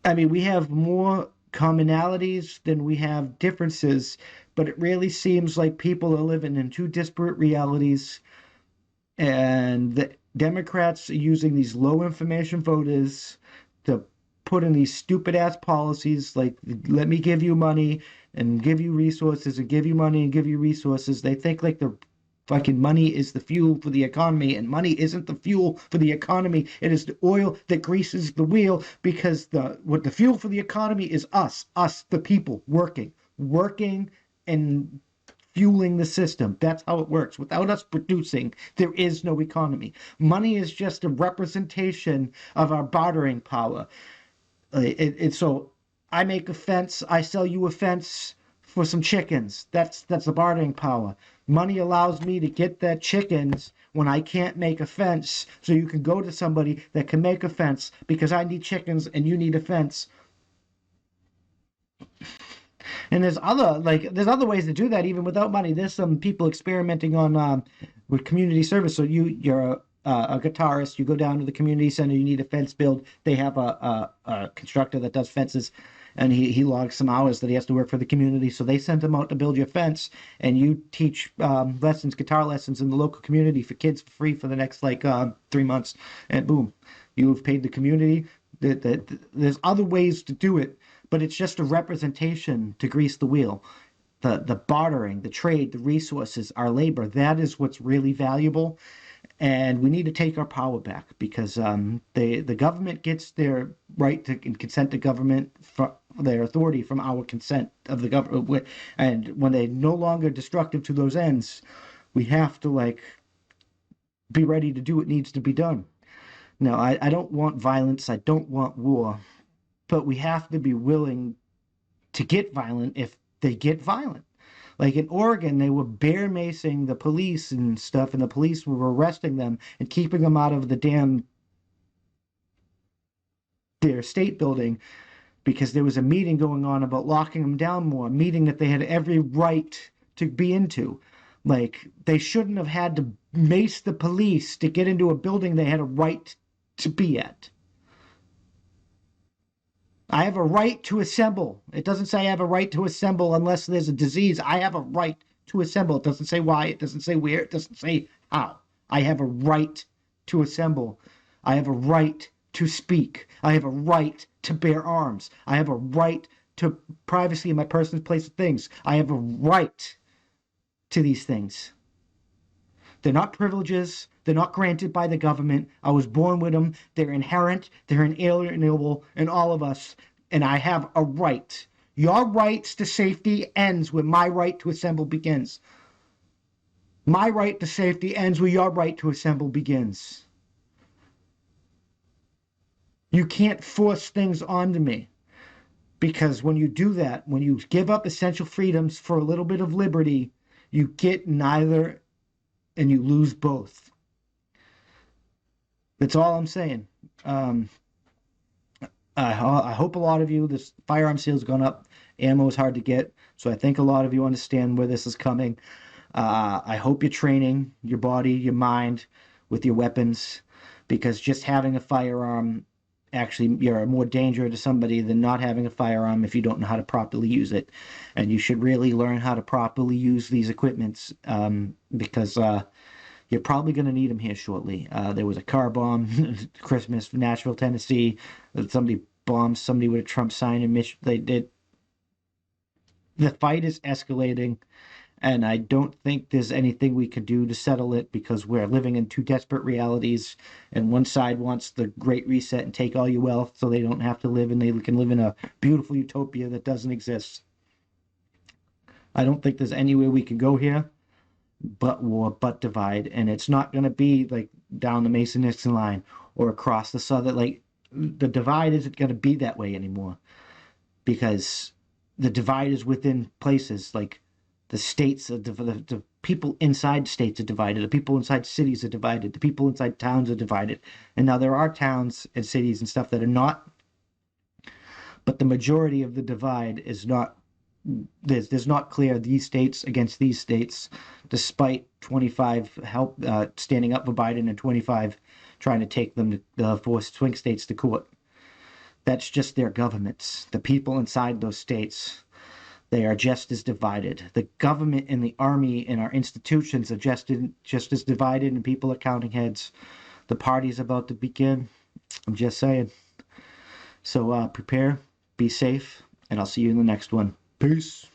I mean, we have more commonalities than we have differences, but it really seems like people are living in two disparate realities, and the Democrats are using these low information voters to put in these stupid ass policies like let me give you money and give you resources and give you money and give you resources. They think like the fucking money is the fuel for the economy, and money isn't the fuel for the economy. It is the oil that greases the wheel, because the fuel for the economy is us the people working and fueling the system. That's how it works. Without us producing, there is no economy. Money is just a representation of our bartering power. So I make a fence, I sell you a fence for some chickens. That's the bartering power. Money allows me to get that chickens when I can't make a fence, so you can go to somebody that can make a fence because I need chickens and you need a fence. And there's other ways to do that even without money. There's some people experimenting on with community service. So you're a guitarist. You go down to the community center. You need a fence built. They have a constructor that does fences, and he logs some hours that he has to work for the community. So they send him out to build your fence, and you teach guitar lessons in the local community for kids for free for the next 3 months, and boom, you've paid the community. There's other ways to do it, but it's just a representation to grease the wheel. The bartering, the trade, the resources, our labor, that is what's really valuable. And we need to take our power back, because the government gets their right to consent to government, for their authority from our consent of the government. And when they're no longer destructive to those ends, we have to be ready to do what needs to be done. No, I don't want violence. I don't want war, but we have to be willing to get violent if they get violent. Like in Oregon, they were bear macing the police and stuff, and the police were arresting them and keeping them out of the damn their state building because there was a meeting going on about locking them down more, a meeting that they had every right to be into. Like they shouldn't have had to mace the police to get into a building they had a right to be at. I have a right to assemble. It doesn't say I have a right to assemble unless there's a disease. I have a right to assemble. It doesn't say why. It doesn't say where. It doesn't say how. I have a right to assemble. I have a right to speak. I have a right to bear arms. I have a right to privacy in my personal place of things. I have a right to these things. They're not privileges. They're not granted by the government. I was born with them. They're inherent. They're inalienable in all of us. And I have a right. Your rights to safety ends where my right to assemble begins. My right to safety ends where your right to assemble begins. You can't force things onto me, because when you do that, when you give up essential freedoms for a little bit of liberty, you get neither and you lose both. That's all I'm saying. Um, I hope a lot of you, this firearm sale's gone up. Ammo is hard to get. So I think a lot of you understand where this is coming. I hope you're training your body, your mind with your weapons, because just having a firearm, actually, you're a more danger to somebody than not having a firearm if you don't know how to properly use it. And you should really learn how to properly use these equipments, because you're probably going to need them here shortly. There was a car bomb Christmas, Nashville, Tennessee. Somebody bombed somebody with a Trump sign in Michigan. They did. The fight is escalating, and I don't think there's anything we could do to settle it, because we're living in two desperate realities. And one side wants the Great Reset and take all your wealth so they don't have to live, and they can live in a beautiful utopia that doesn't exist. I don't think there's anywhere we can go here but war, but divide. And it's not going to be like down the Mason-Dixon line or across the southern. Like the divide isn't going to be that way anymore, because the divide is within places. Like the states, the people inside states are divided. The people inside cities are divided. The people inside towns are divided. And now there are towns and cities and stuff that are not, but the majority of the divide is not. There's not clear these states against these states, despite 25 standing up for Biden and 25 trying to take them to the four swing states to court. That's just their governments. The people inside those states, they are just as divided. The government and the army and our institutions are just as divided, and people are counting heads. The party's about to begin. I'm just saying. So prepare, be safe, and I'll see you in the next one. Peace.